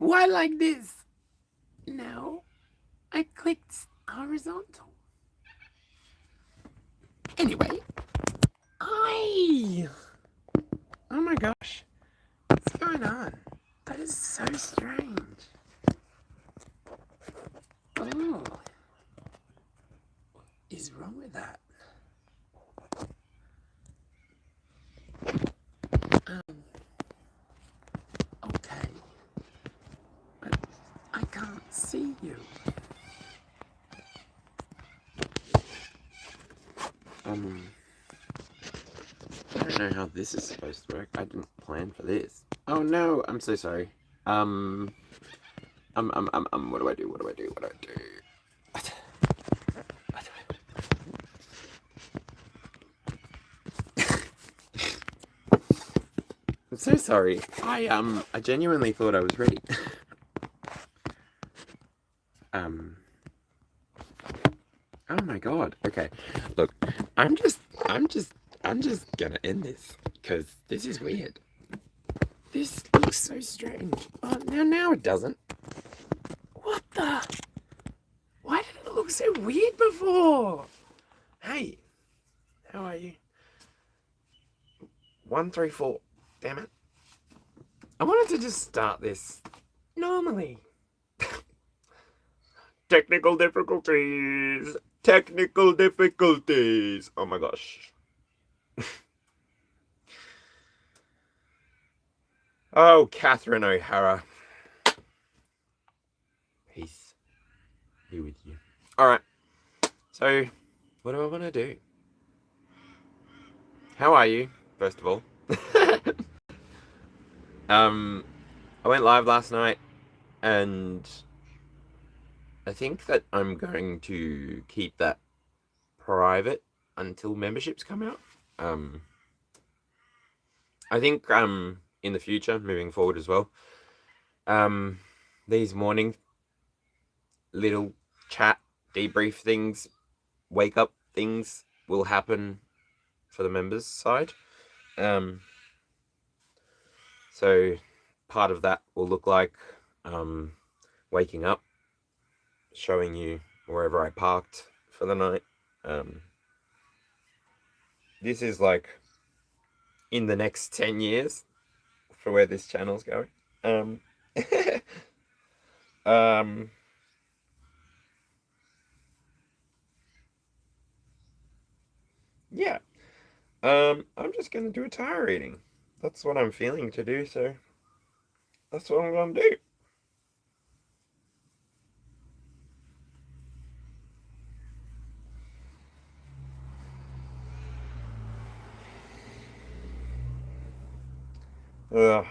Why like this? No, I clicked horizontal. Anyway, hi! Oh my gosh, what's going on? That is so strange. Oh, what is wrong with that? Okay, but I can't see you. I don't know how this is supposed to work. I didn't plan for this. Oh no, I'm so sorry. What do I do? What do I do? What do I do? I'm so sorry. I genuinely thought I was ready. Oh my god. Okay. Look, I'm just gonna end this because this is weird. This looks so strange. Oh, now it doesn't. What the? Why did it look so weird before? Hey, how are you? 134. Damn it. I wanted to just start this normally. Technical difficulties. Technical difficulties. Oh my gosh. Oh, Catherine O'Hara. Peace be with you. Alright. So, what do I want to do? How are you, first of all? I went live last night, and I think that I'm going to keep that private until memberships come out. I think in the future, moving forward as well, these morning little chat debrief things, wake up things will happen for the members side. So part of that will look like waking up, showing you wherever I parked for the night. This is like in the next 10 years for where this channel's going. Yeah. I'm just gonna do a tarot reading. That's what I'm feeling to do, so that's what I'm gonna do. Ugh.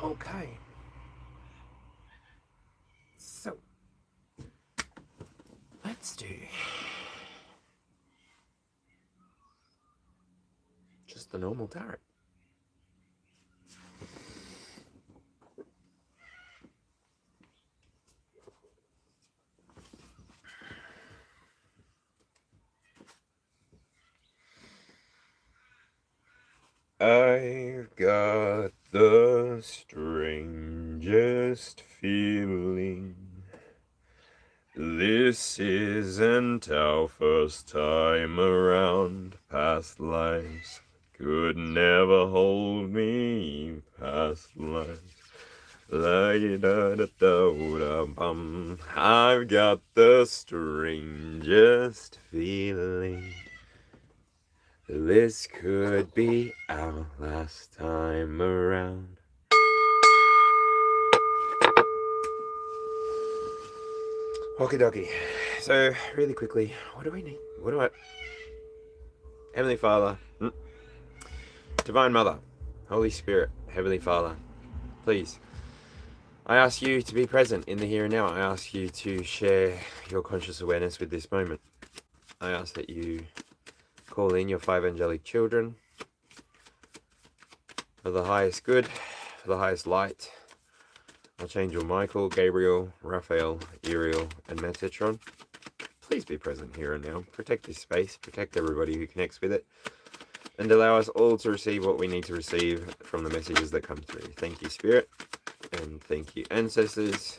Okay. So, let's do just the normal tarot. I've got the strangest feeling. This isn't our first time around. Past lives could never hold me. Past lives. I've got the strangest feeling. This could be our last time around. Okie dokie. So, really quickly, what do we need? Heavenly Father, Divine Mother, Holy Spirit, Heavenly Father, please, I ask you to be present in the here and now. I ask you to share your conscious awareness with this moment. I ask that you call in your 5 angelic children for the highest good, for the highest light. Archangel Michael, Gabriel, Raphael, Uriel, and Metatron. Please be present here and now. Protect this space, protect everybody who connects with it, and allow us all to receive what we need to receive from the messages that come through. Thank you, Spirit, and thank you, Ancestors.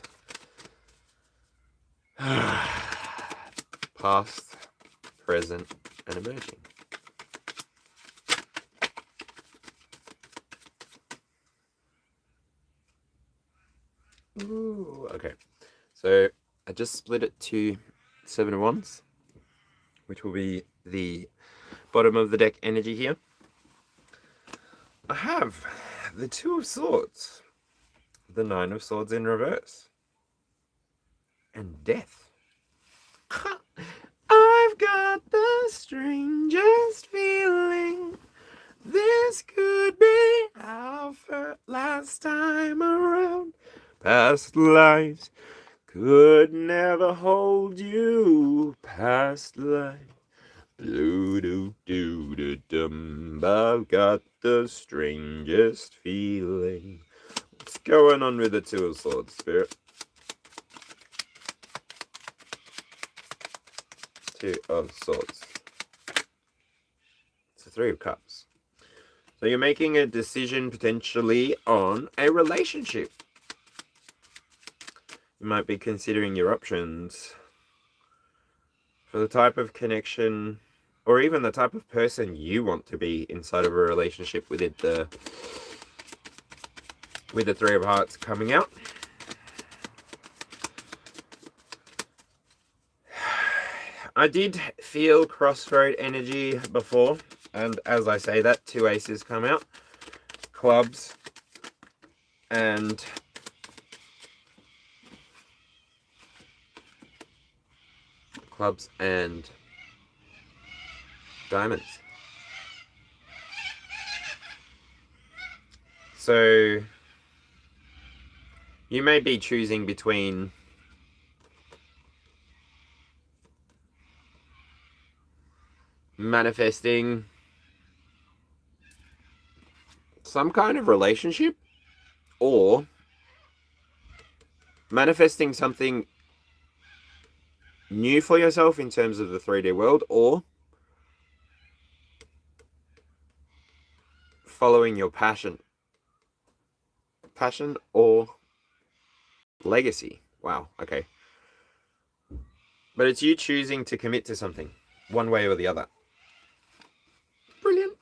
Past, present, and emerging. Ooh, okay, so I just split it to 7 of Wands, which will be the bottom of the deck energy here. I have the 2 of Swords, the 9 of Swords in reverse, and Death. I've got the strangest feeling this could be our last time around. Past lives could never hold you. Past life. Doo-doo-doo-doo-dum. I've got the strangest feeling. What's going on with the 2 of Swords, Spirit? 2 of Swords. It's the 3 of Cups. So you're making a decision potentially on a relationship. You might be considering your options for the type of connection or even the type of person you want to be inside of a relationship with the 3 of Hearts coming out. I did feel crossroad energy before, and as I say that, 2 aces come out. Clubs and diamonds. So you may be choosing between manifesting some kind of relationship or manifesting something new for yourself in terms of the 3D world, or following your passion or legacy. Wow, okay. But it's you choosing to commit to something, one way or the other. Brilliant.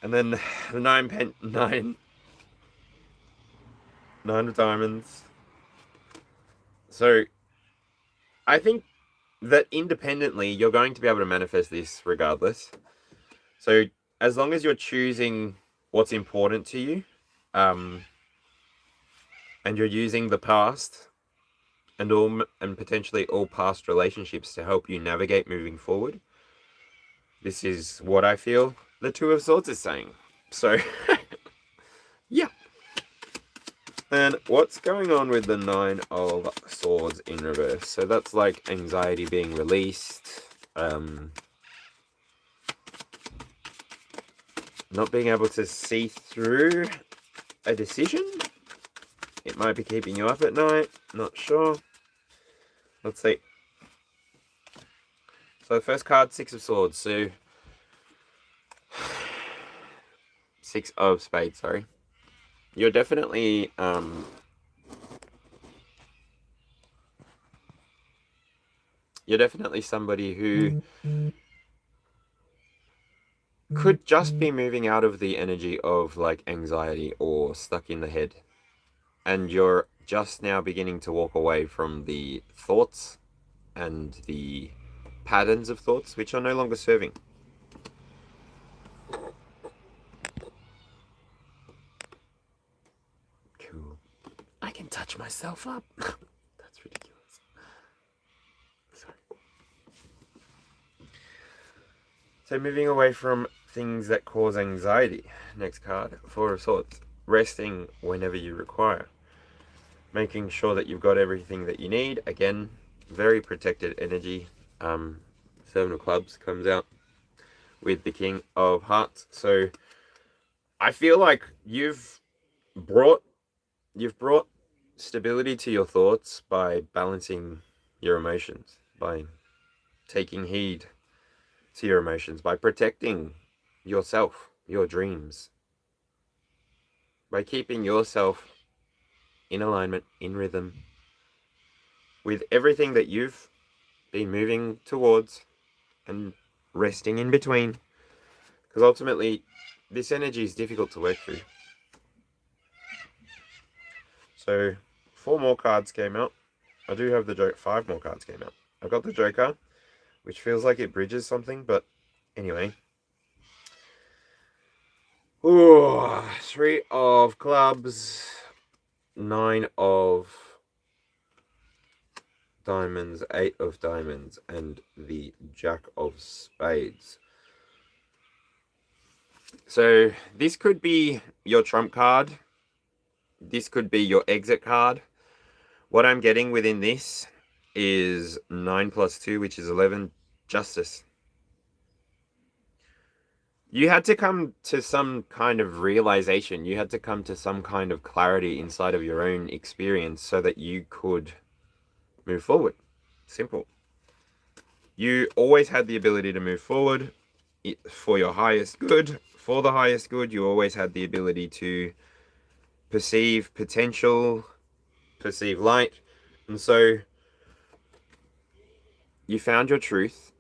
And then the 9 of diamonds. So I think that independently you're going to be able to manifest this regardless. So as long as you're choosing what's important to you, and you're using the past and potentially all past relationships to help you navigate moving forward, this is what I feel the 2 of Swords is saying. So yeah. And what's going on with the 9 of Swords in reverse? So that's like anxiety being released, not being able to see through a decision. It might be keeping you up at night, not sure. Let's see. So the first card, 6 of Swords. So 6 of Spades, sorry. You're definitely somebody who could just be moving out of the energy of like anxiety or stuck in the head, and you're just now beginning to walk away from the thoughts and the patterns of thoughts which are no longer serving. Cool. I can touch myself up. That's ridiculous. Sorry. So moving away from things that cause anxiety. Next card, Four of Swords. Resting whenever you require. Making sure that you've got everything that you need. Again, very protected energy. Seven of Clubs comes out with the King of Hearts. So I feel like you've brought stability to your thoughts by balancing your emotions, by taking heed to your emotions, by protecting yourself, your dreams, by keeping yourself in alignment, in rhythm with everything that you've been moving towards and resting in between. Because ultimately, this energy is difficult to work through. So, 4 more cards came out. I do have the Joker. 5 more cards came out. I've got the Joker, which feels like it bridges something, but anyway. Ooh, 3 of Clubs, 9 of Diamonds, 8 of Diamonds, and the Jack of Spades. So this could be your trump card. This could be your exit card. What I'm getting within this is 9 plus 2, which is 11, Justice. You had to come to some kind of realization. You had to come to some kind of clarity inside of your own experience so that you could move forward. Simple. You always had the ability to move forward for your highest good. For the highest good, you always had the ability to perceive potential, perceive light. And so you found your truth.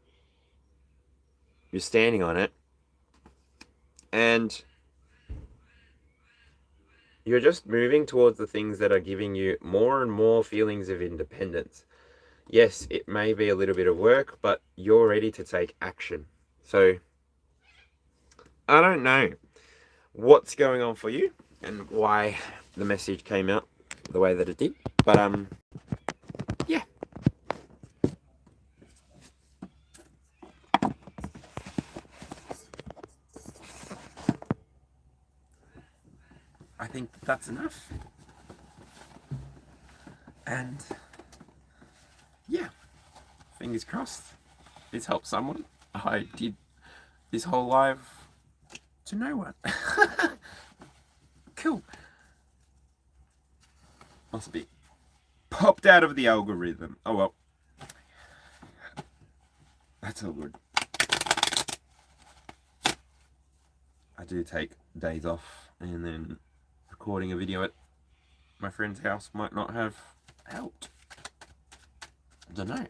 You're standing on it. And you're just moving towards the things that are giving you more and more feelings of independence. Yes, it may be a little bit of work, but you're ready to take action. So, I don't know what's going on for you and why the message came out the way that it did. But, yeah. I think that's enough. And, yeah. Fingers crossed. This helps someone. I did this whole live to no one. Cool. Must be popped out of the algorithm. Oh well. That's all good. I do take days off, and then recording a video at my friend's house might not have helped. I don't know.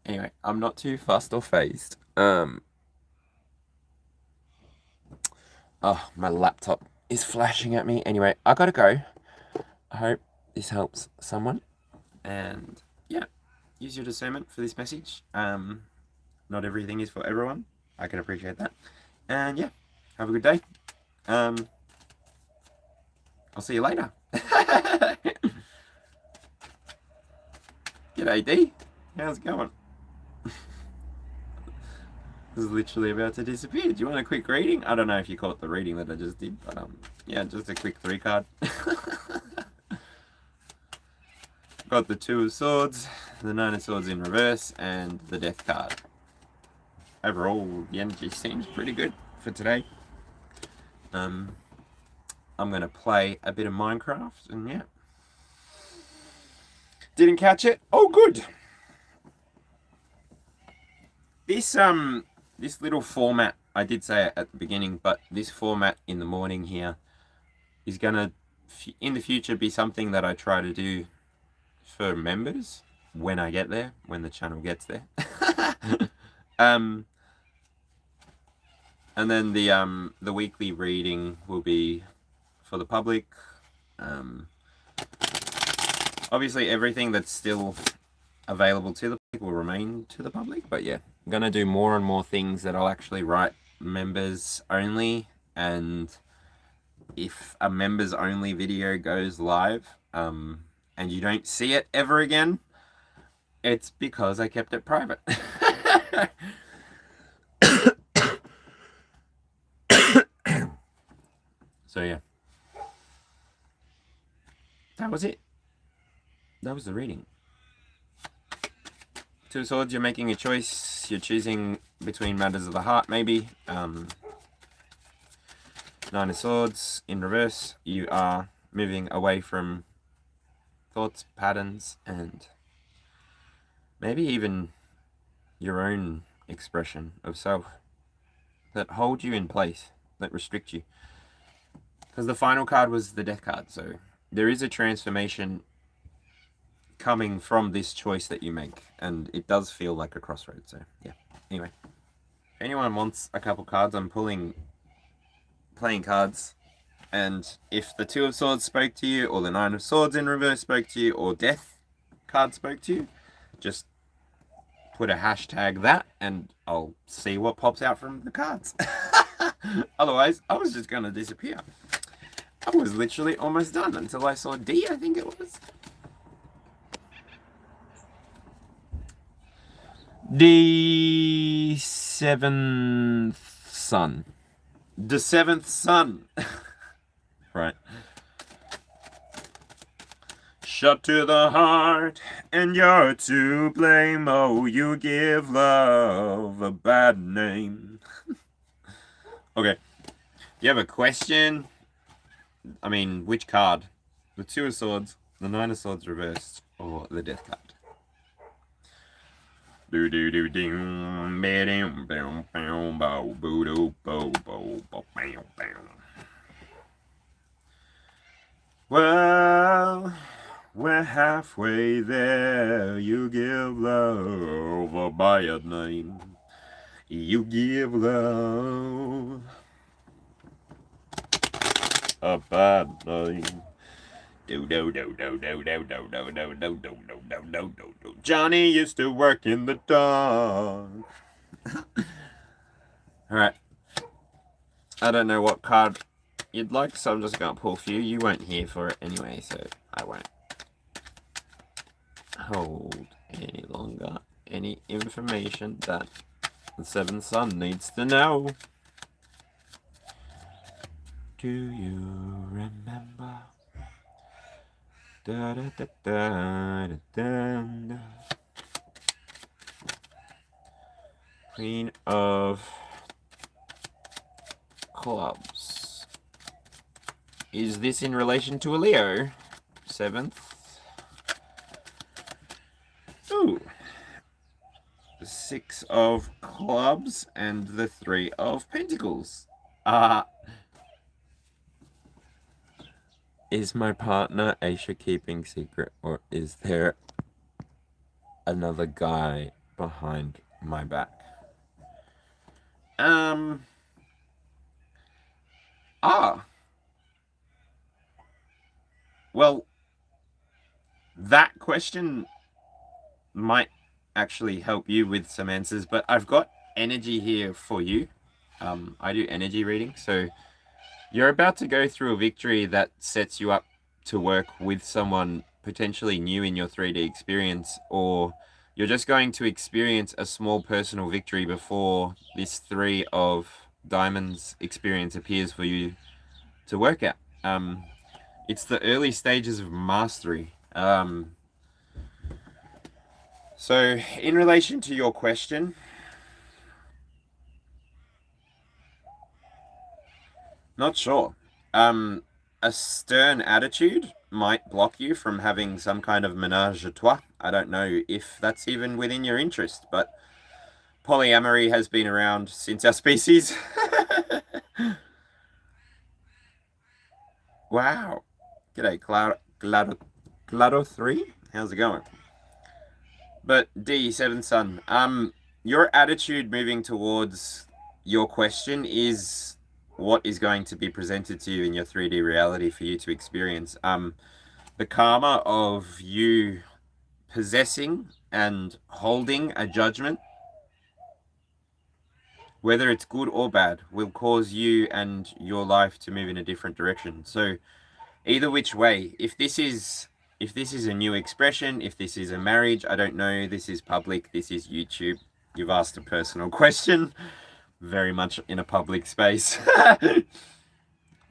Anyway, I'm not too fussed or phased. Oh, my laptop is flashing at me. Anyway, I gotta go. I hope this helps someone. And yeah, use your discernment for this message. Not everything is for everyone. I can appreciate that. And yeah, have a good day. I'll see you later. G'day, D. How's it going? This is literally about to disappear. Do you want a quick reading? I don't know if you caught the reading that I just did, but yeah, just a quick 3 card. Got the 2 of Swords, the 9 of Swords in reverse, and the Death card. Overall, the energy seems pretty good for today. I'm gonna play a bit of Minecraft, and yeah. Didn't catch it? Oh, good. This little format, I did say it at the beginning, but this format in the morning here is gonna, in the future, be something that I try to do for members when I get there, when the channel gets there. And then the weekly reading will be for the public. Obviously, everything that's still available to the public will remain to the public, but yeah, I'm gonna do more and more things that I'll actually write members only, and if a members only video goes live, and you don't see it ever again, it's because I kept it private. So yeah, that was it. That was the reading. Two of Swords, you're making a choice. You're choosing between matters of the heart, maybe. Nine of Swords, in reverse, you are moving away from thoughts, patterns, and maybe even your own expression of self that hold you in place, that restrict you. Because the final card was the Death card, so there is a transformation coming from this choice that you make, and it does feel like a crossroads. So yeah, anyway, if anyone wants a couple cards, I'm playing cards, and if the Two of Swords spoke to you, or the Nine of Swords in reverse spoke to you, or Death card spoke to you, just put a hashtag that, and I'll see what pops out from the cards. Otherwise, I was just gonna disappear. I was literally almost done until I saw D, I think it was. The seventh sun. The seventh sun. Right. Shut to the heart, and you're to blame. Oh, you give love a bad name. Okay. Do you have a question? I mean, which card? The Two of Swords, the Nine of Swords reversed, or the Death card? Well, we're halfway there. You give love a bad name. You give love a bad name. Johnny used to work in the dark. Alright. I don't know what card you'd like, so I'm just gonna pull for you. You weren't here for it anyway, so I won't hold any longer any information that the Seventh Sun needs to know. Do you remember? Da, da, da, da, da, da. Queen of Clubs. Is this in relation to a Leo? Seventh. Ooh. The Six of Clubs and the Three of Pentacles. Is my partner Aisha keeping secret, or is there another guy behind my back? Well, that question might actually help you with some answers, but I've got energy here for you. I do energy reading, so you're about to go through a victory that sets you up to work with someone potentially new in your 3D experience, or you're just going to experience a small personal victory before this Three of Diamonds experience appears for you to work out. It's the early stages of mastery. So in relation to your question, not sure. A stern attitude might block you from having some kind of ménage à trois. I don't know if that's even within your interest, but polyamory has been around since our species. Wow. G'day, Claro 3? How's it going? But D, Seventh Sun, your attitude moving towards your question is what is going to be presented to you in your 3D reality for you to experience. the karma of you possessing and holding a judgment, whether it's good or bad, will cause you and your life to move in a different direction. So either which way, if this is a new expression, if this is a marriage, I don't know, this is public, this is YouTube. You've asked a personal question, very much in a public space.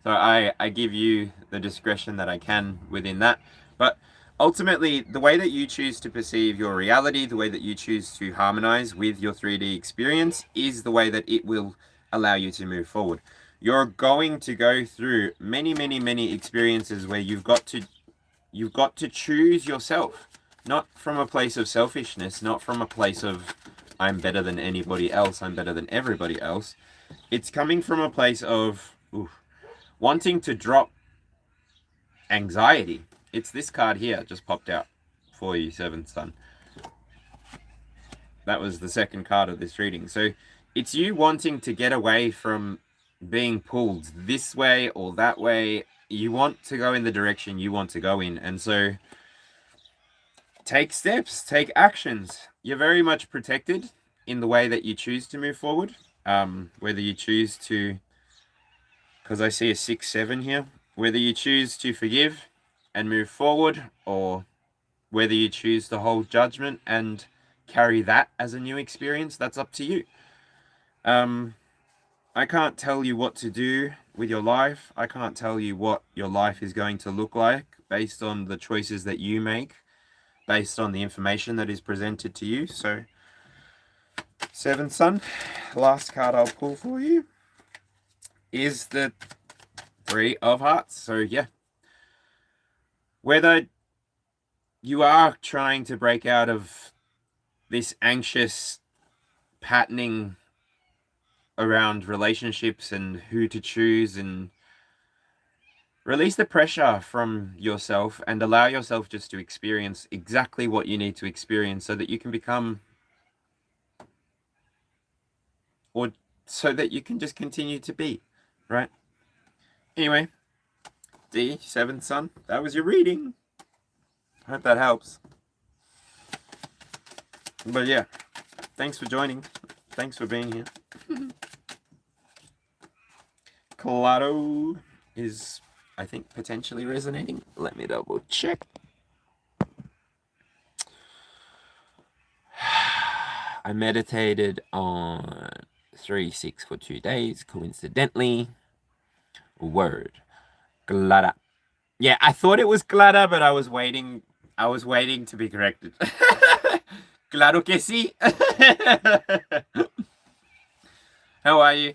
So I give you the discretion that I can within that. But ultimately, the way that you choose to perceive your reality, the way that you choose to harmonize with your 3D experience is the way that it will allow you to move forward. You're going to go through many, many, many experiences where you've got to choose yourself, not from a place of selfishness, not from a place of I'm better than anybody else, I'm better than everybody else. It's coming from a place of wanting to drop anxiety. It's this card here, just popped out for you, Seventh Son. That was the second card of this reading. So it's you wanting to get away from being pulled this way or that way. You want to go in the direction you want to go in. And so take steps, take actions. You're very much protected in the way that you choose to move forward. Whether you choose to, because I see a 6-7 here, whether you choose to forgive and move forward, or whether you choose to hold judgment and carry that as a new experience, that's up to you. I can't tell you what to do with your life. I can't tell you what your life is going to look like based on the choices that you make, based on the information that is presented to you. So, Seventh Son, last card I'll pull for you is the 3 of Hearts. So yeah, whether you are trying to break out of this anxious patterning around relationships and who to choose, and release the pressure from yourself and allow yourself just to experience exactly what you need to experience so that you can become, or so that you can just continue to be, right? Anyway, D, Seventh Son, that was your reading. Hope that helps. But yeah, thanks for joining. Thanks for being here. Claro is, I think, potentially resonating. Let me double check. I meditated on 3-6 for 2 days, coincidentally. Word. Glada. Yeah, I thought it was Glada, but I was waiting to be corrected. Claro que sí. How are you?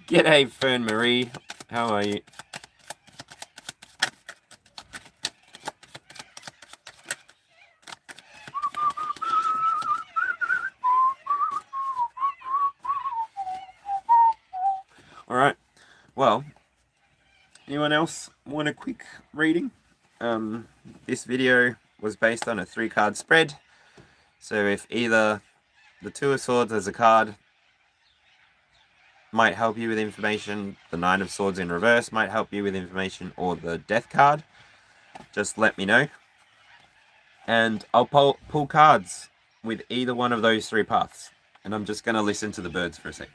G'day, Fern Marie. How are you? All right. Well, anyone else want a quick reading? This video was based on a 3-card spread. So if either the 2 of Swords as a card might help you with information, the 9 of Swords in reverse might help you with information, or the Death card, just let me know. And I'll pull cards with either one of those 3 paths. And I'm just going to listen to the birds for a sec.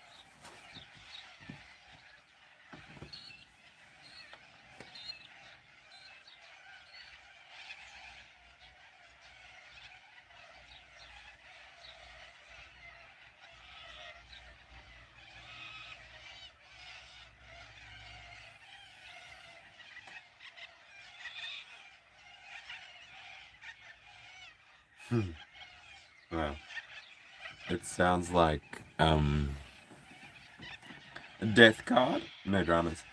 Wow. It sounds like a Death card. No dramas.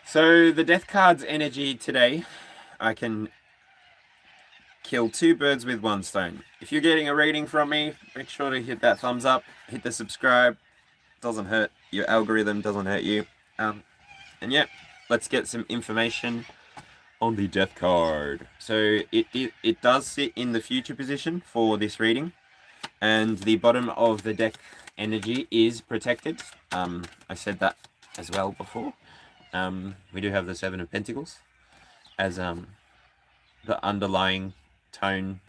So the Death card's energy today, I can kill 2 birds with 1 stone. If you're getting a reading from me, make sure to hit that thumbs up, hit the subscribe. Doesn't hurt your algorithm, doesn't hurt you. And yeah, let's get some information on the Death card. So it does sit in the future position for this reading, and the bottom of the deck energy is protected. I said that as well before. We do have the 7 of Pentacles. as the underlying tone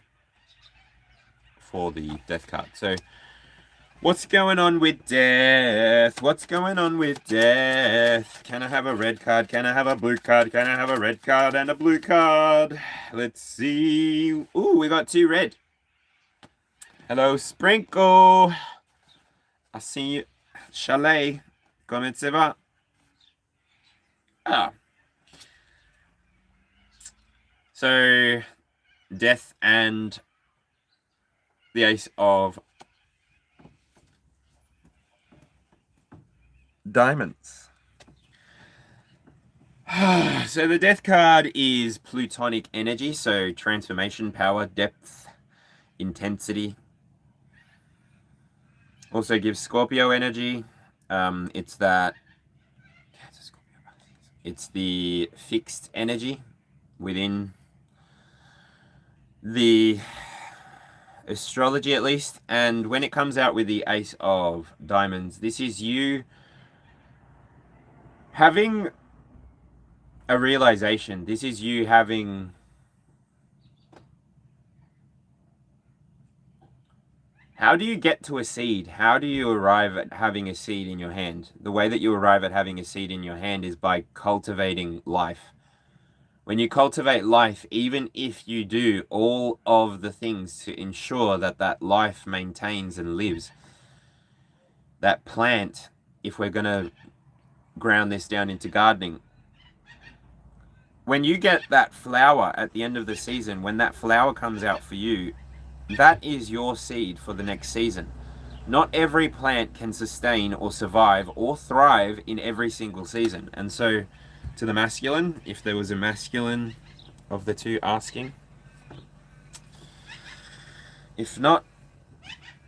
for the death card. So what's going on with death? What's going on with death? Can I have a red card? Can I have a blue card? Can I have a red card and a blue card? Let's see. Ooh, we got 2 red. Hello, Sprinkle. I see you. Chalet. Comment ça va? Ah. So, death and the ace of diamonds. So the death card is plutonic energy, so transformation, power, depth, intensity. Also gives Scorpio energy. It's the fixed energy within the astrology, at least. And when it comes out with the ace of diamonds, this is you having a realization. This is you having how do you get to a seed? How do you arrive at having a seed in your hand? The way that you arrive at having a seed in your hand is by cultivating life. When you cultivate life, even if you do all of the things to ensure that that life maintains and lives, that plant, if we're going to ground this down into gardening, when you get that flower at the end of the season, when that flower comes out for you, that is your seed for the next season. Not every plant can sustain or survive or thrive in every single season. And so, to the masculine, if there was a masculine of the two asking, if not,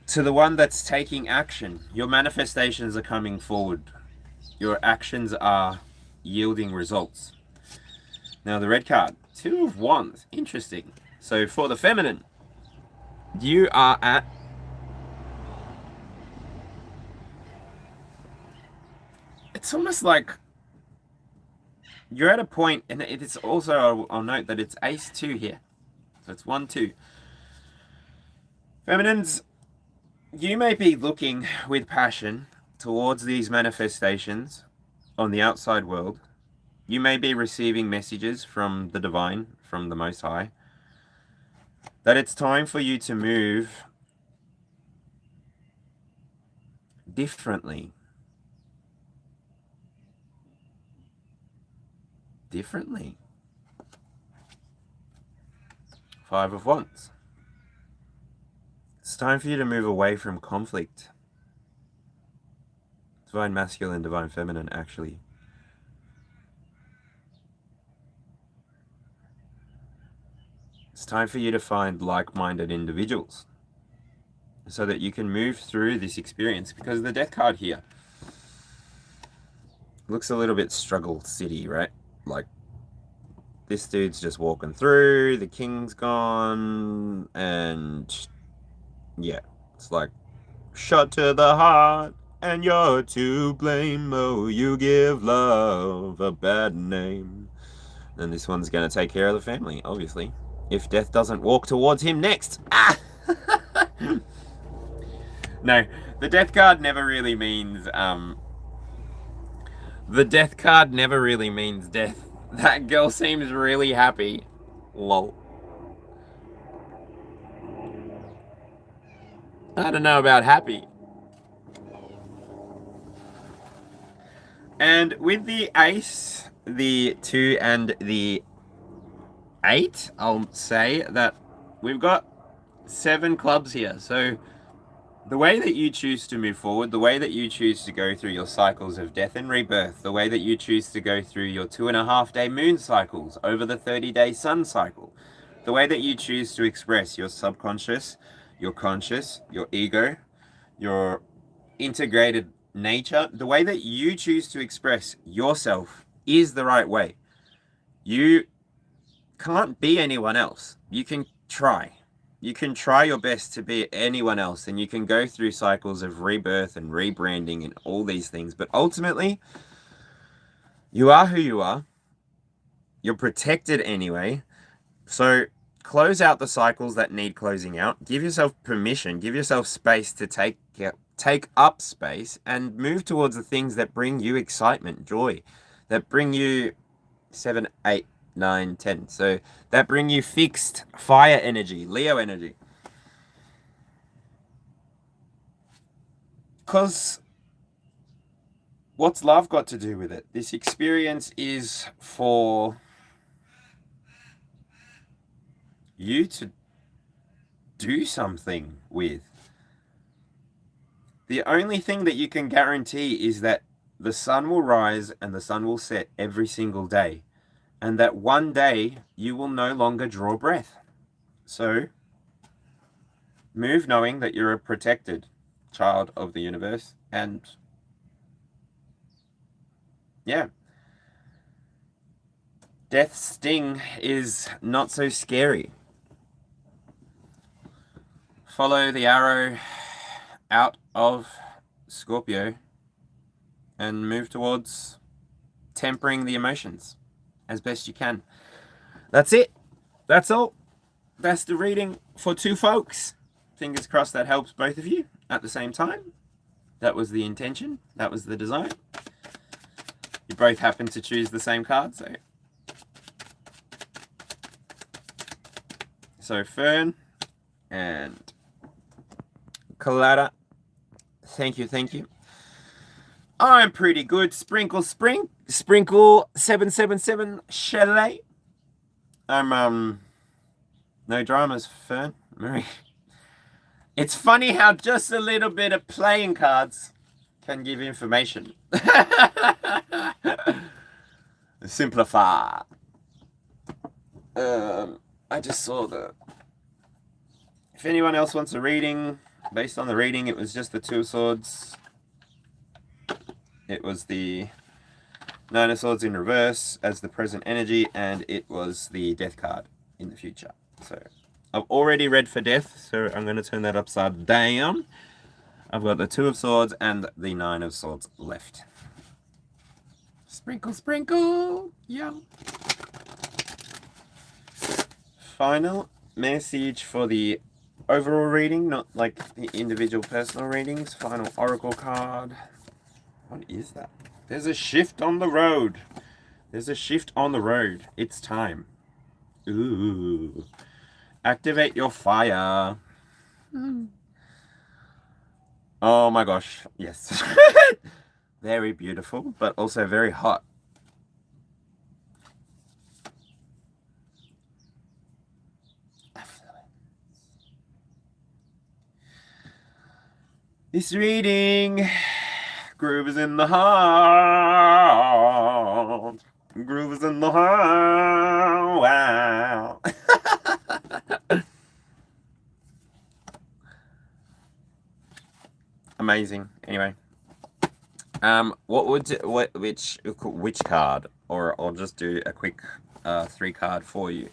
to the one that's taking action, your manifestations are coming forward. Your actions are yielding results. Now the red card, 2 of Wands, interesting. So for the feminine, you are at it's almost like you're at a point, and it's also, I'll note that it's ace 2 here. So it's 1, 2. Feminines, you may be looking with passion towards these manifestations on the outside world. You may be receiving messages from the divine, from the Most High, that it's time for you to move differently. Differently. 5 of Wands. It's time for you to move away from conflict. Divine masculine, divine feminine, actually. It's time for you to find like-minded individuals so that you can move through this experience, because the death card here looks a little bit struggle city, right? Like, this dude's just walking through, the king's gone, and yeah, it's like, shot to the heart, and you're to blame, oh, you give love a bad name. And this one's going to take care of the family, obviously, if death doesn't walk towards him next. Ah! No, the death card never really means, the death card never really means death. That girl seems really happy. Lol. I don't know about happy. And with the ace, the 2 and the 8, I'll say that we've got 7 clubs here. So the way that you choose to move forward, the way that you choose to go through your cycles of death and rebirth, the way that you choose to go through your 2.5-day moon cycles over the 30-day sun cycle, the way that you choose to express your subconscious, your conscious, your ego, your integrated nature, the way that you choose to express yourself is the right way. You can't be anyone else. You can try. You can try your best to be anyone else, and you can go through cycles of rebirth and rebranding and all these things. But ultimately, you are who you are. You're protected anyway. So close out the cycles that need closing out. Give yourself permission. Give yourself space to take up space and move towards the things that bring you excitement, joy, that bring you 7, 8, 9, 10. So that bring you fixed fire energy, Leo energy. Because what's love got to do with it? This experience is for you to do something with. The only thing that you can guarantee is that the sun will rise and the sun will set every single day. And that one day you will no longer draw breath. So move knowing that you're a protected child of the universe. And yeah, death's sting is not so scary. Follow the arrow out of Scorpio and move towards tempering the emotions as best you can. That's it. That's all. That's the reading for two folks. Fingers crossed that helps both of you at the same time. That was the intention. That was the design. You both happen to choose the same card, so Fern and Colada, thank you. I'm pretty good. Sprinkle 777 Chalet. I'm no dramas, Fern. Marie. It's funny how just a little bit of playing cards can give information. Simplify. I just saw the... If anyone else wants a reading, based on the reading, it was just the Two of Swords. It was the Nine of Swords in reverse as the present energy, and it was the Death card in the future. So I've already read for Death, so I'm going to turn that upside down. I've got the Two of Swords and the Nine of Swords left. Sprinkle, yeah. Final message for the overall reading, not like the individual personal readings. Final oracle card. What is that? There's a shift on the road. It's time. Ooh. Activate your fire. Oh my gosh. Yes. Very beautiful, but also very hot. This reading, groove is in the heart. Groove is in the heart. Wow. Amazing. Anyway, which card? Or I'll just do a quick 3 card for you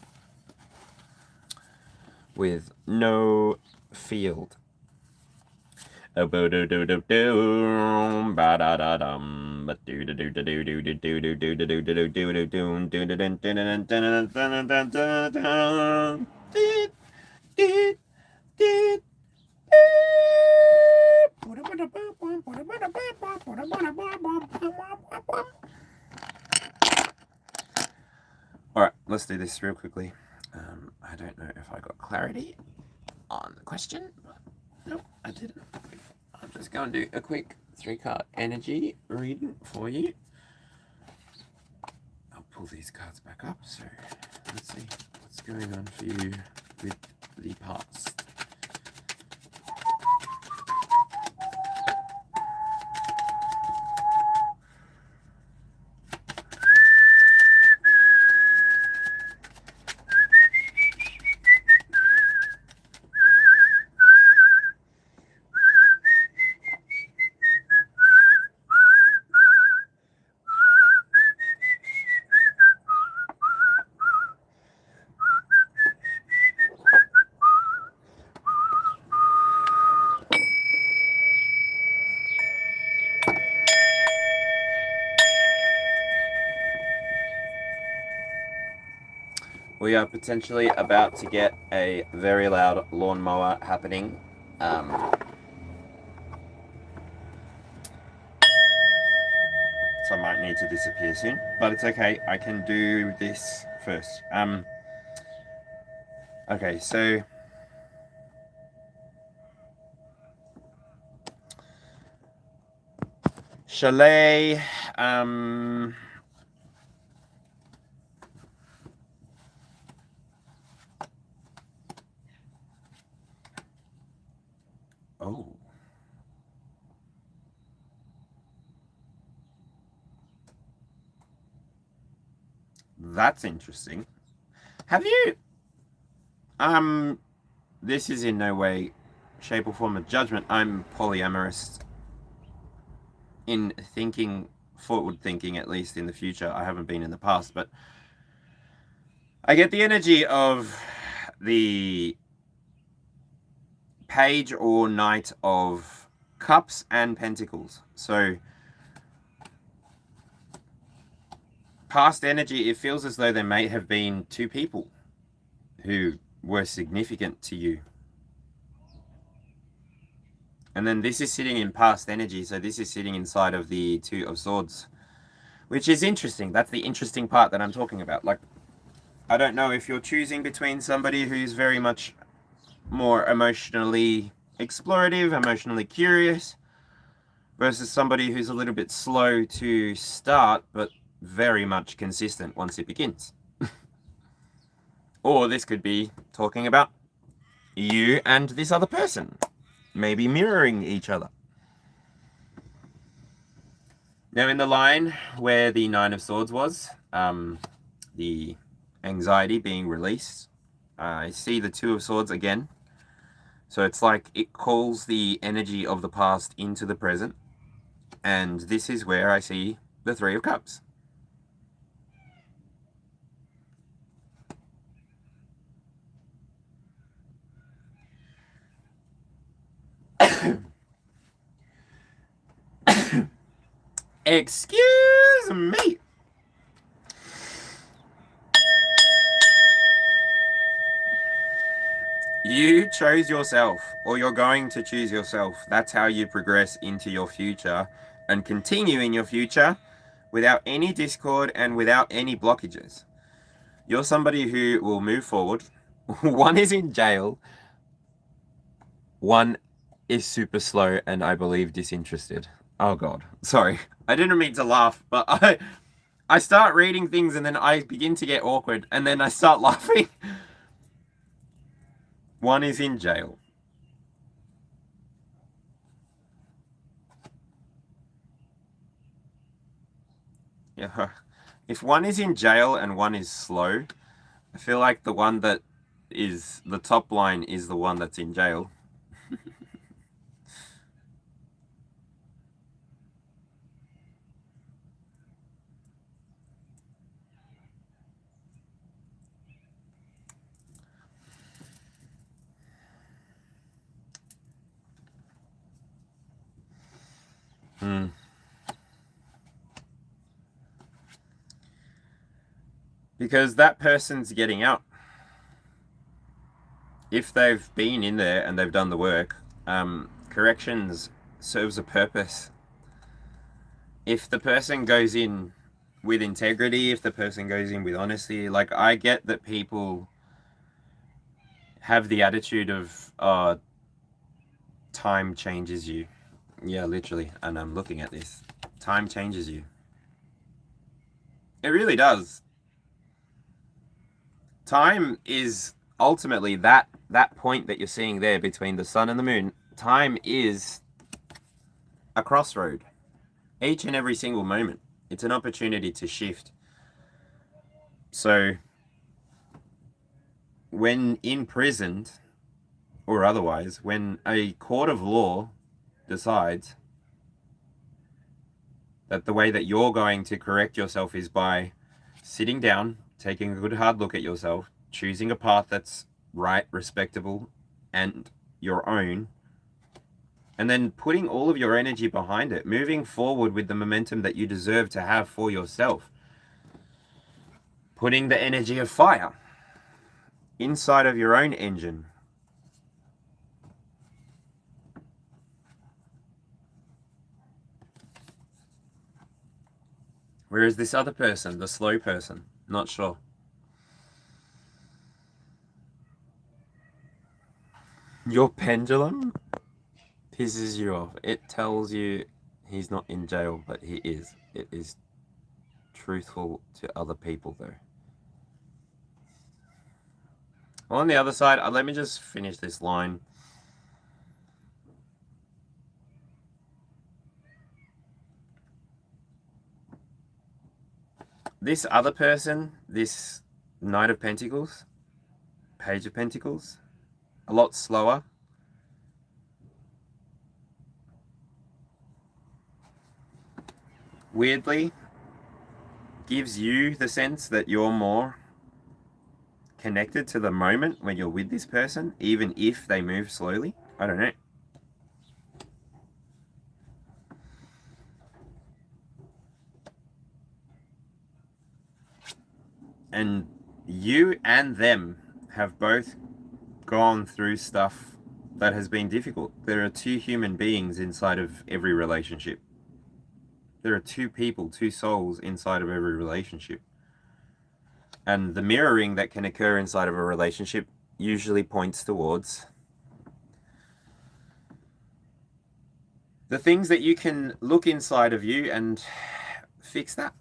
with no field. Alright, let's do this real quickly. I don't know if I got clarity on the question. Nope, I didn't. I'm just going to do a quick 3-card energy reading for you. I'll pull these cards back up. So let's see what's going on for you with the past. we are potentially about to get a very loud lawnmower happening. So I might need to disappear soon, but it's okay. I can do this first. Okay, so chalet. Oh. That's interesting. Have you... This is in no way, shape or form of judgment. I'm polyamorous in thinking, forward thinking at least in the future. I haven't been in the past, but I get the energy of the Page or Knight of Cups and Pentacles. So past energy, it feels as though there may have been two people who were significant to you. And then this is sitting in past energy, so this is sitting inside of the Two of Swords, which is interesting. That's the interesting part that I'm talking about. Like, I don't know if you're choosing between somebody who's very much more emotionally explorative, emotionally curious, versus somebody who's a little bit slow to start, but very much consistent once it begins. Or this could be talking about you and this other person, maybe mirroring each other. Now in the line where the Nine of Swords was, the anxiety being released, I see the Two of Swords again. So it's like it calls the energy of the past into the present. And this is where I see the Three of Cups. Excuse me. You chose yourself, or you're going to choose yourself. That's how you progress into your future and continue in your future without any discord and without any blockages. You're somebody who will move forward. One is in jail. One is super slow and I believe disinterested. Oh God, sorry. I didn't mean to laugh, but I start reading things and then I begin to get awkward and then I start laughing. One is in jail. Yeah. If one is in jail and one is slow, I feel like the one that is the top line is the one that's in jail. Because that person's getting out. If they've been in there and they've done the work, corrections serves a purpose. If the person goes in with integrity, if the person goes in with honesty, like I get that people have the attitude of time changes you. Yeah, literally. And I'm looking at this. Time changes you. It really does. Time is ultimately that point that you're seeing there between the sun and the moon. Time is a crossroad. Each and every single moment. It's an opportunity to shift. So when imprisoned or otherwise, when a court of law decides that the way that you're going to correct yourself is by sitting down, taking a good hard look at yourself, choosing a path that's right, respectable, and your own, and then putting all of your energy behind it, moving forward with the momentum that you deserve to have for yourself. Putting the energy of fire. inside of your own engine. Whereas this other person, the slow person, not sure. Your pendulum pisses you off. It tells you he's not in jail, but he is. It is truthful to other people, though. On the other side, let me just finish this line. This other person, this Knight of Pentacles, Page of Pentacles, a lot slower. Weirdly, gives you the sense that you're more connected to the moment when you're with this person, even if they move slowly. I don't know. And you and them have both gone through stuff that has been difficult. There are two human beings inside of every relationship. There are two people, two souls inside of every relationship. And the mirroring that can occur inside of a relationship usually points towards the things that you can look inside of you and fix that.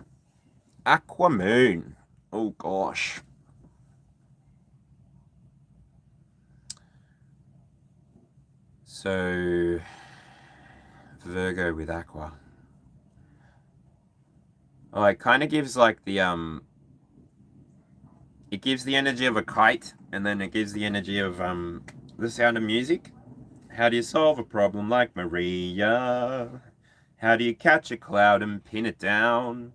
Aqua Moon. Oh gosh. So Virgo with Aqua. Oh, it kind of gives like the it gives the energy of a kite, and then it gives the energy of The Sound of Music. How do you solve a problem like Maria? How do you catch a cloud and pin it down?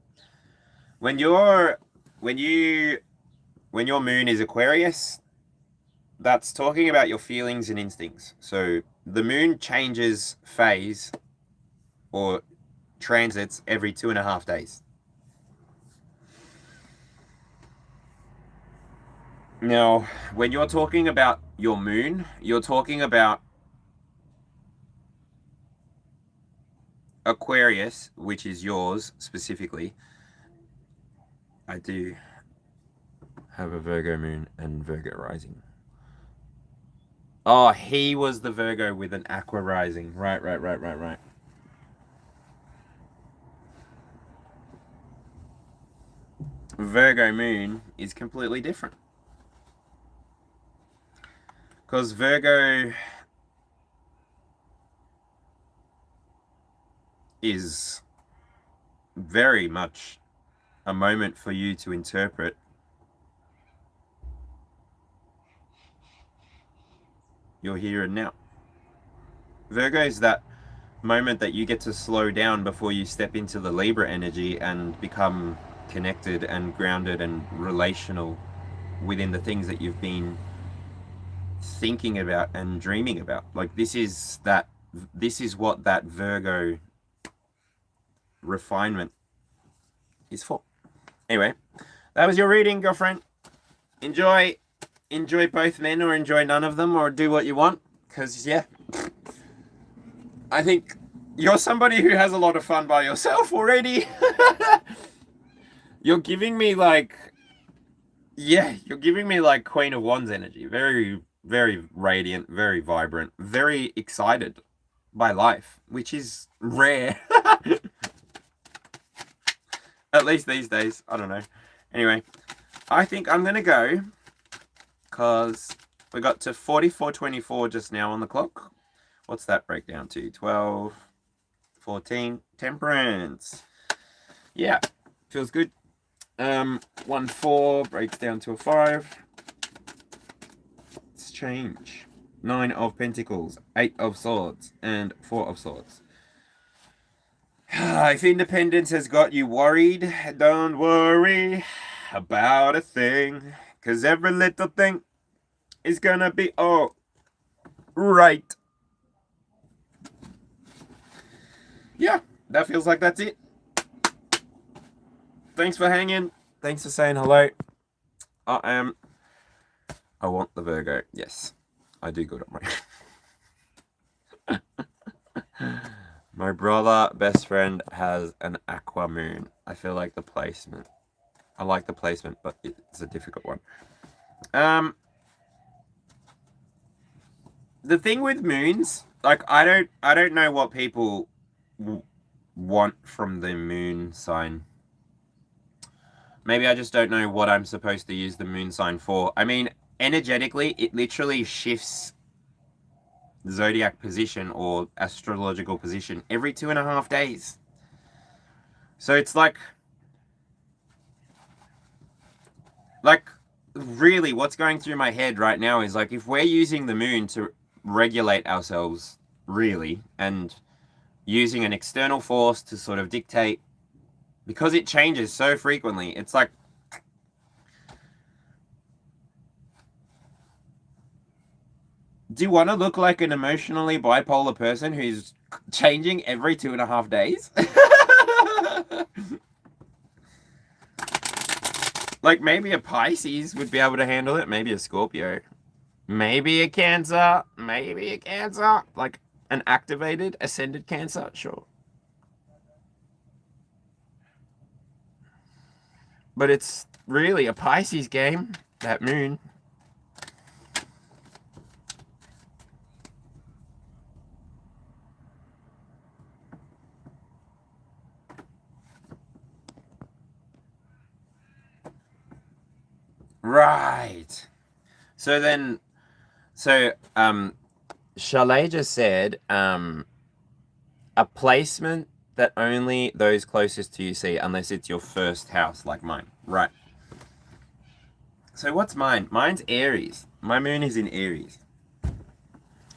When your moon is Aquarius, that's talking about your feelings and instincts. So the moon changes phase or transits every 2.5 days. Now, when you're talking about your moon, you're talking about Aquarius, which is yours specifically. I do have a Virgo moon and Virgo rising. Oh, he was the Virgo with an Aqua rising. Right. Virgo moon is completely different. Because Virgo is very much a moment for you to interpret your here and now. Virgo is that moment that you get to slow down before you step into the Libra energy and become connected and grounded and relational within the things that you've been thinking about and dreaming about. Like this is what that Virgo refinement is for. Anyway, that was your reading, girlfriend. Enjoy both men or enjoy none of them or do what you want. Because, yeah, I think you're somebody who has a lot of fun by yourself already. You're giving me like Queen of Wands energy. Very, very radiant, very vibrant, very excited by life, which is rare. At least these days. I don't know. Anyway, I think I'm going to go because we got to 44:24 just now on the clock. What's that break down to? 12, 14, Temperance. Yeah, feels good. 1-4 breaks down to a 5. Let's change. 9 of Pentacles, 8 of Swords, and 4 of Swords. If independence has got you worried, don't worry about a thing, 'cause every little thing is gonna be all right. Yeah, that feels like that's it. Thanks for hanging. Thanks for saying hello. I want the Virgo. Yes, I do good at my. My brother, best friend, has an aqua moon. I feel like the placement. I like the placement, but it's a difficult one. The thing with moons, like I don't know what people want from the moon sign. Maybe I just don't know what I'm supposed to use the moon sign for. I mean, energetically, it literally shifts zodiac position or astrological position every 2.5 days. So it's like really what's going through my head right now is like, if we're using the moon to regulate ourselves, really, and using an external force to sort of dictate, because it changes so frequently, it's like, do you want to look like an emotionally bipolar person who's changing every 2.5 days? Like, maybe a Pisces would be able to handle it. Maybe a Scorpio. Maybe a Cancer. Maybe a Cancer. Like, an activated, ascended Cancer. Sure. But it's really a Pisces game, that moon. Right. So Chalet just said, a placement that only those closest to you see, unless it's your first house like mine. Right. So what's mine? Mine's Aries. My moon is in Aries.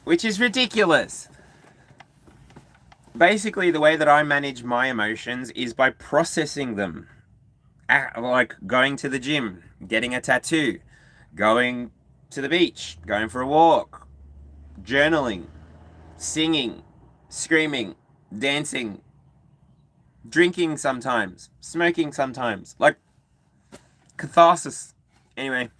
Which is ridiculous. Basically, the way that I manage my emotions is by processing them. Like going to the gym, getting a tattoo, going to the beach, going for a walk, journaling, singing, screaming, dancing, drinking sometimes, smoking sometimes, like catharsis. Anyway,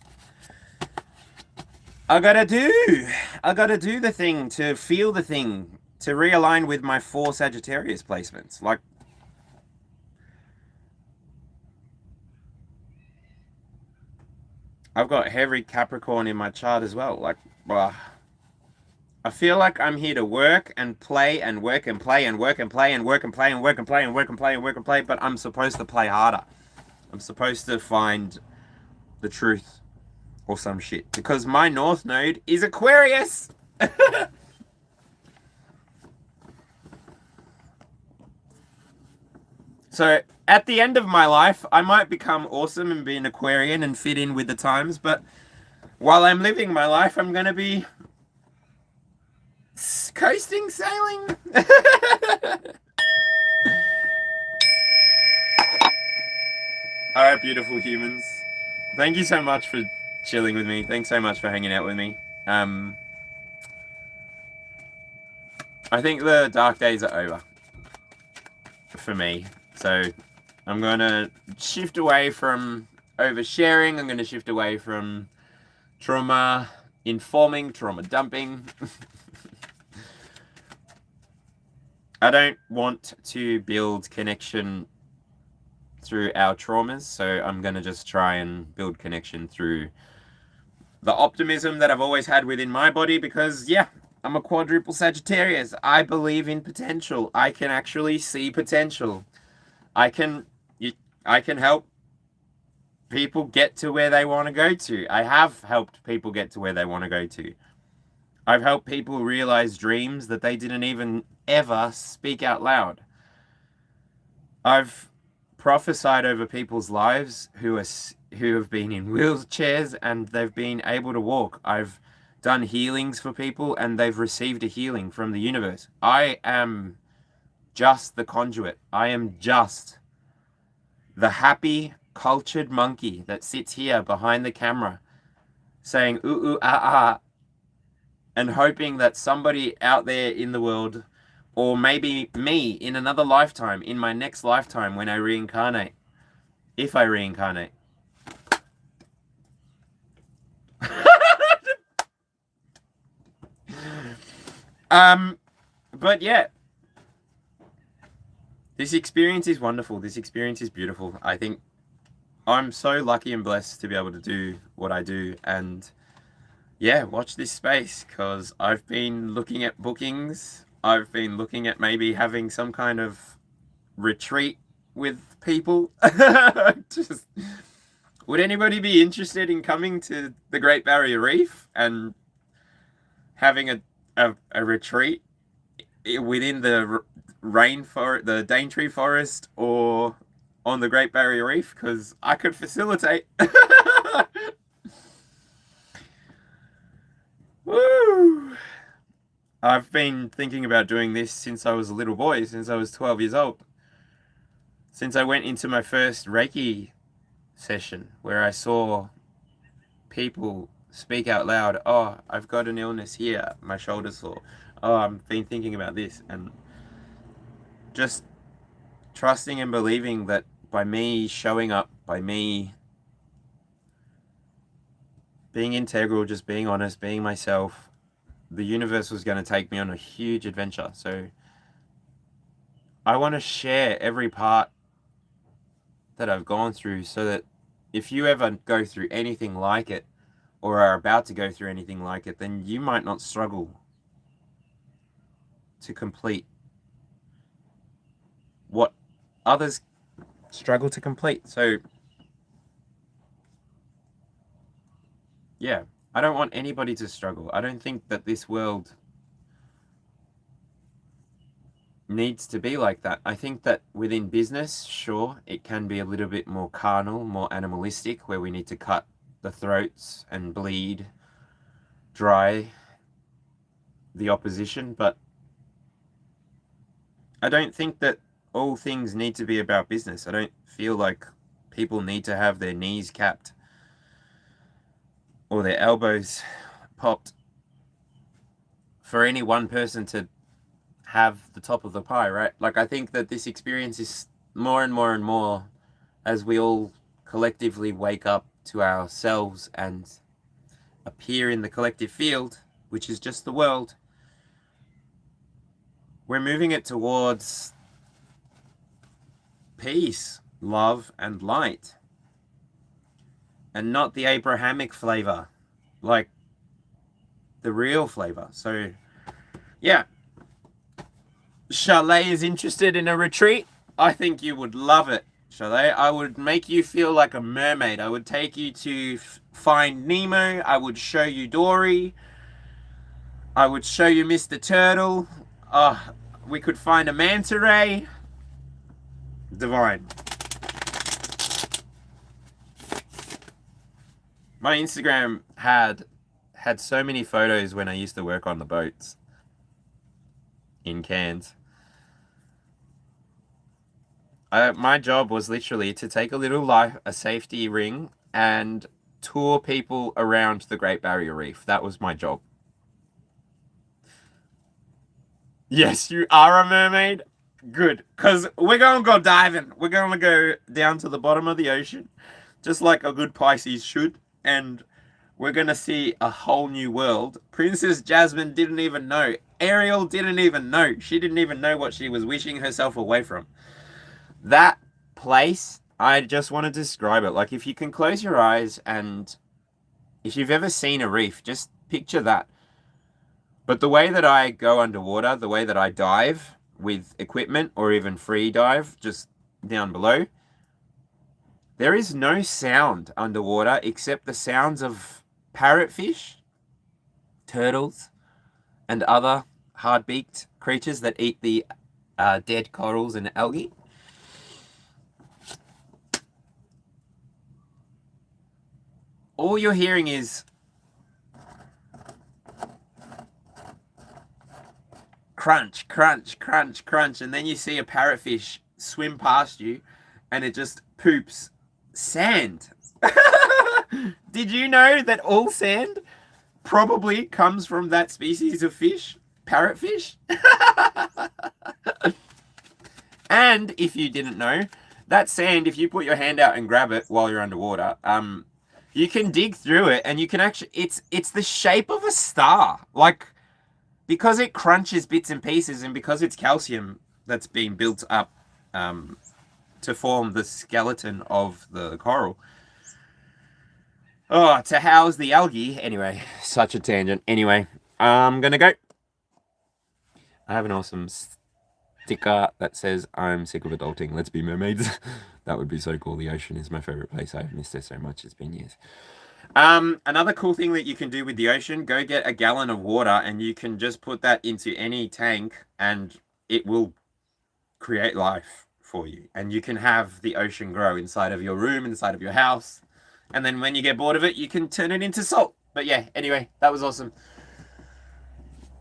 I gotta do the thing, to feel the thing, to realign with my 4 Sagittarius placements. Like, I've got heavy Capricorn in my chart as well. Like, I feel like I'm here to work and play and work and play and work and play and work and play and work and play and work and play and work and play, but I'm supposed to play harder. I'm supposed to find the truth or some shit, because my North Node is Aquarius. So at the end of my life, I might become awesome and be an Aquarian and fit in with the times, but while I'm living my life, I'm going to be coasting, sailing. All right, beautiful humans. Thank you so much for chilling with me. Thanks so much for hanging out with me. I think the dark days are over for me. So I'm going to shift away from oversharing. I'm going to shift away from trauma informing, trauma dumping. I don't want to build connection through our traumas, so I'm going to just try and build connection through the optimism that I've always had within my body, because, yeah, I'm a quadruple Sagittarius. I believe in potential. I can actually see potential. I can help people get to where they want to go to. I have helped people get to where they want to go to. I've helped people realize dreams that they didn't even ever speak out loud. I've prophesied over people's lives who have been in wheelchairs and they've been able to walk. I've done healings for people and they've received a healing from the universe. I am just the conduit. I am just the happy, cultured monkey that sits here behind the camera saying ooh, ooh, ah, ah, and hoping that somebody out there in the world, or maybe me in another lifetime, in my next lifetime when I reincarnate, if I reincarnate. But yeah, this experience is wonderful. This experience is beautiful. I think I'm so lucky and blessed to be able to do what I do, and yeah, watch this space, because I've been looking at bookings. I've been looking at maybe having some kind of retreat with people. Just, would anybody be interested in coming to the Great Barrier Reef and having a retreat within the rainforest, the Daintree Forest, or on the Great Barrier Reef? Because I could facilitate. Woo! I've been thinking about doing this since I was a little boy, since I was 12 years old. Since I went into my first Reiki session, where I saw people speak out loud, oh, I've got an illness here, my shoulder's sore. Oh, I've been thinking about this. And just trusting and believing that by me showing up, by me being integral, just being honest, being myself, the universe was going to take me on a huge adventure. So I want to share every part that I've gone through, so that if you ever go through anything like it, or are about to go through anything like it, then you might not struggle to complete what others struggle to complete. So yeah, I don't want anybody to struggle. I don't think that this world needs to be like that. I think that within business, sure, it can be a little bit more carnal, more animalistic, where we need to cut the throats and bleed dry the opposition. But I don't think that all things need to be about business. I don't feel like people need to have their knees capped or their elbows popped for any one person to have the top of the pie, right? Like, I think that this experience is more and more and more, as we all collectively wake up to ourselves and appear in the collective field, which is just the world, we're moving it towards peace, love, and light. And not the Abrahamic flavor, like the real flavor. So, yeah. Chalet is interested in a retreat. I think you would love it, Chalet. I would make you feel like a mermaid. I would take you to find Nemo. I would show you Dory. I would show you Mr. Turtle. We could find a manta ray. Divine. My Instagram had so many photos when I used to work on the boats in Cairns. My job was literally to take a safety ring, and tour people around the Great Barrier Reef. That was my job. Yes, you are a mermaid? Good, because we're going to go diving. We're going to go down to the bottom of the ocean, just like a good Pisces should, and we're going to see a whole new world. Princess Jasmine didn't even know. Ariel didn't even know. She didn't even know what she was wishing herself away from. That place, I just want to describe it. Like, if you can close your eyes, and if you've ever seen a reef, just picture that. But the way that I go underwater, the way that I dive with equipment, or even free dive just down below, there is no sound underwater except the sounds of parrotfish, turtles, and other hard-beaked creatures that eat the dead corals and algae. All you're hearing is crunch, crunch, crunch, crunch, and then you see a parrotfish swim past you, and it just poops sand. Did you know that all sand probably comes from that species of fish, parrotfish? And if you didn't know, that sand, if you put your hand out and grab it while you're underwater, you can dig through it, and you can actually, it's the shape of a star. Like, because it crunches bits and pieces, and because it's calcium that's being built up to form the skeleton of the coral. Oh, to house the algae. Anyway, such a tangent. Anyway, I'm gonna go. I have an awesome sticker that says, "I'm sick of adulting. Let's be mermaids." That would be so cool. The ocean is my favorite place. I've missed it so much. It's been years. Another cool thing that you can do with the ocean, go get a gallon of water and you can just put that into any tank and it will create life for you. And you can have the ocean grow inside of your room, inside of your house. And then when you get bored of it, you can turn it into salt. But yeah, anyway, that was awesome.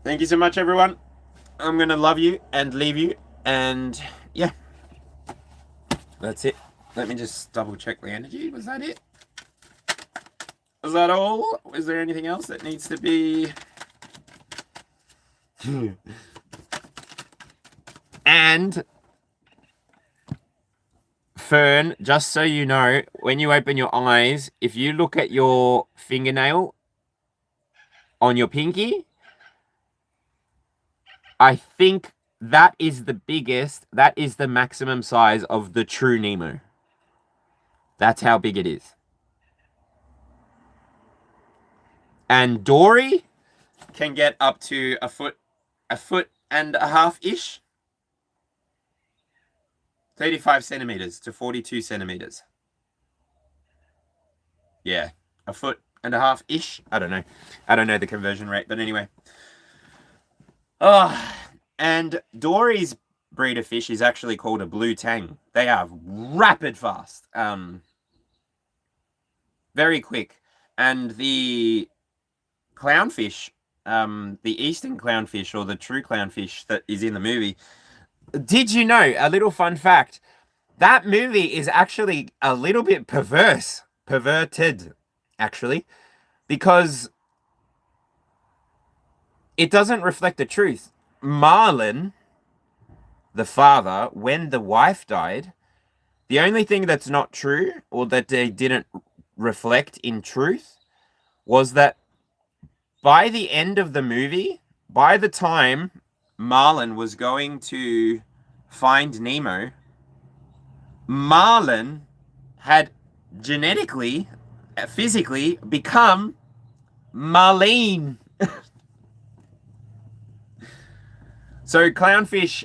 Thank you so much, everyone. I'm going to love you and leave you. And yeah, that's it. Let me just double check the energy. Was that it? Is that all? Is there anything else that needs to be... And... Fern, just so you know, when you open your eyes, if you look at your fingernail on your pinky, I think that is the biggest, that is the maximum size of the true Nemo. That's how big it is. And Dory can get up to a foot and a half-ish. 35 centimeters to 42 centimeters. Yeah, a foot and a half-ish. I don't know. I don't know the conversion rate, but anyway. Oh, and Dory's breed of fish is actually called a blue tang. They are rapid fast. Very quick. And the clownfish, the eastern clownfish or the true clownfish that is in the movie, did you know, a little fun fact, that movie is actually a little bit perverted, actually, because it doesn't reflect the truth. Marlin, the father, when the wife died, the only thing that's not true, or that they didn't reflect in truth, was that by the end of the movie, by the time Marlin was going to find Nemo, Marlin had genetically, physically become Marlene. So clownfish,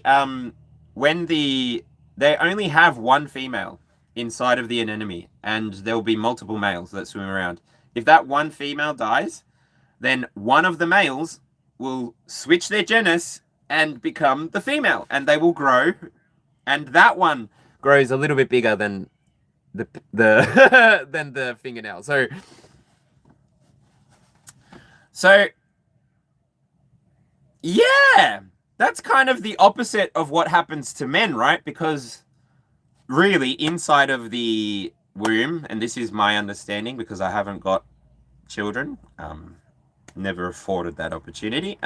when they only have one female inside of the anemone, and there'll be multiple males that swim around. If that one female dies, then one of the males will switch their genus and become the female, and they will grow, and that one grows a little bit bigger than the than the fingernail. So yeah, that's kind of the opposite of what happens to men, right? Because really, inside of the womb, and this is my understanding because I haven't got children, never afforded that opportunity.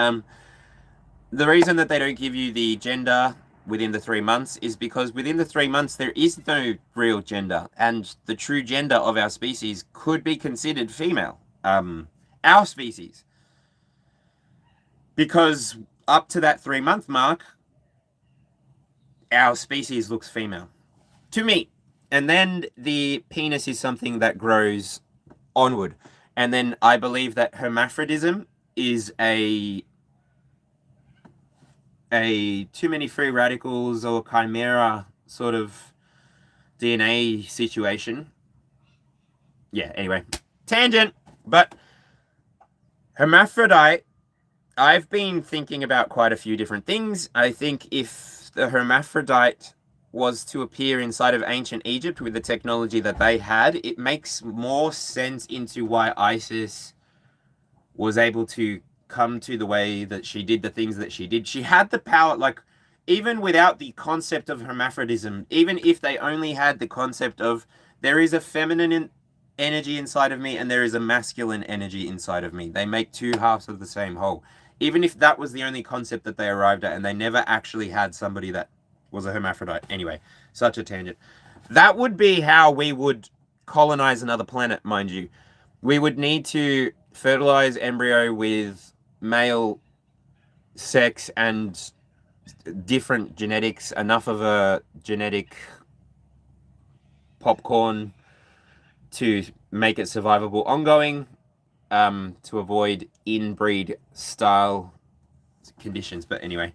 The reason that they don't give you the gender within the 3 months is because within the 3 months there is no real gender, and the true gender of our species could be considered female. Our species, because up to that 3 month mark, our species looks female to me, and then the penis is something that grows onward. And then I believe that hermaphrodism is a too many free radicals or chimera sort of DNA situation. Yeah, anyway, tangent. But hermaphrodite, I've been thinking about quite a few different things. I think if the hermaphrodite was to appear inside of ancient Egypt with the technology that they had, it makes more sense into why Isis was able to come to the way that she did, the things that she did. She had the power, like, even without the concept of hermaphrodism, even if they only had the concept of there is a feminine energy inside of me and there is a masculine energy inside of me. They make two halves of the same whole. Even if that was the only concept that they arrived at and they never actually had somebody that was a hermaphrodite. Anyway, such a tangent. That would be how we would colonize another planet, mind you. We would need to fertilize embryo with male sex and different genetics, enough of a genetic popcorn to make it survivable ongoing, to avoid inbreed style conditions. But anyway,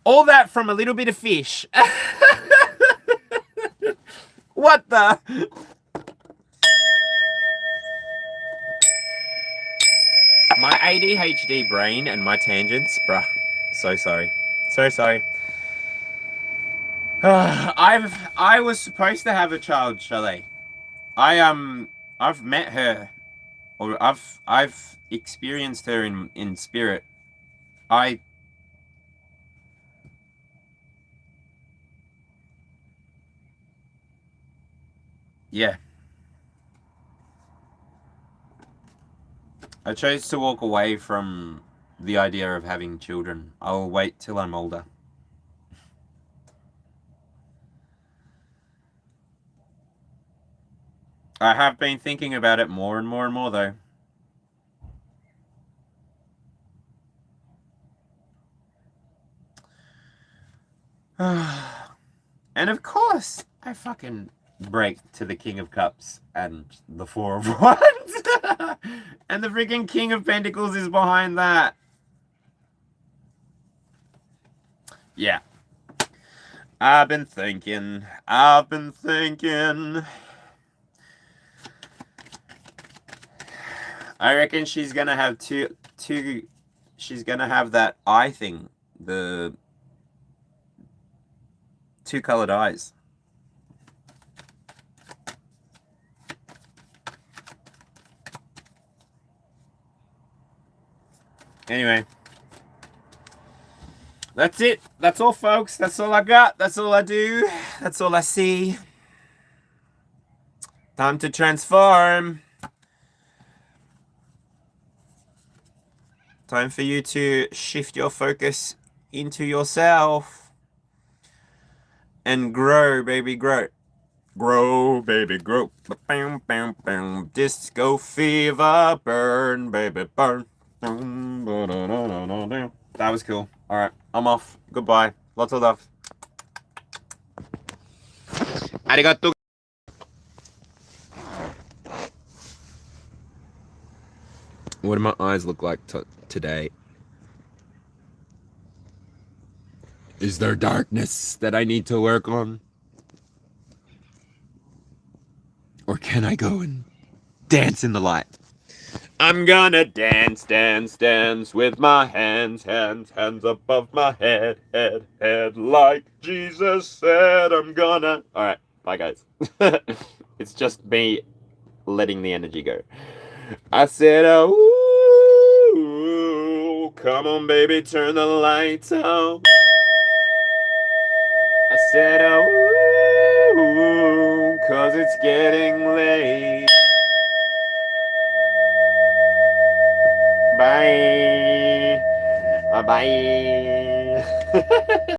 all that from a little bit of fish. What the? My ADHD brain and my tangents, bruh. So sorry. So sorry. I was supposed to have a child, Chalet. I've met her, or I've experienced her in spirit. Yeah. I chose to walk away from the idea of having children. I'll wait till I'm older. I have been thinking about it more and more and more, though. And of course, I fucking break to the King of Cups and the Four of Wands. And the freaking King of Pentacles is behind that. Yeah. I've been thinking. I reckon she's gonna have two. She's gonna have that eye thing. The two-colored eyes. Anyway. That's it. That's all, folks. That's all I got. That's all I do. That's all I see. Time to transform. Time for you to shift your focus into yourself. And grow, baby, grow. Grow, baby, grow. Bam, bam, bam. Disco fever, burn, baby, burn. That was cool. All right, I'm off. Goodbye. Lots of love. Arigato. What do my eyes look like today? Is there darkness that I need to work on? Or can I go and dance in the light? I'm gonna dance, dance, dance with my hands, hands, hands above my head, head, head, like Jesus said I'm gonna. Alright, bye guys. It's just me letting the energy go. I said, oh, come on baby, turn the lights on. I said, oh, cause it's getting late. Bye. Bye.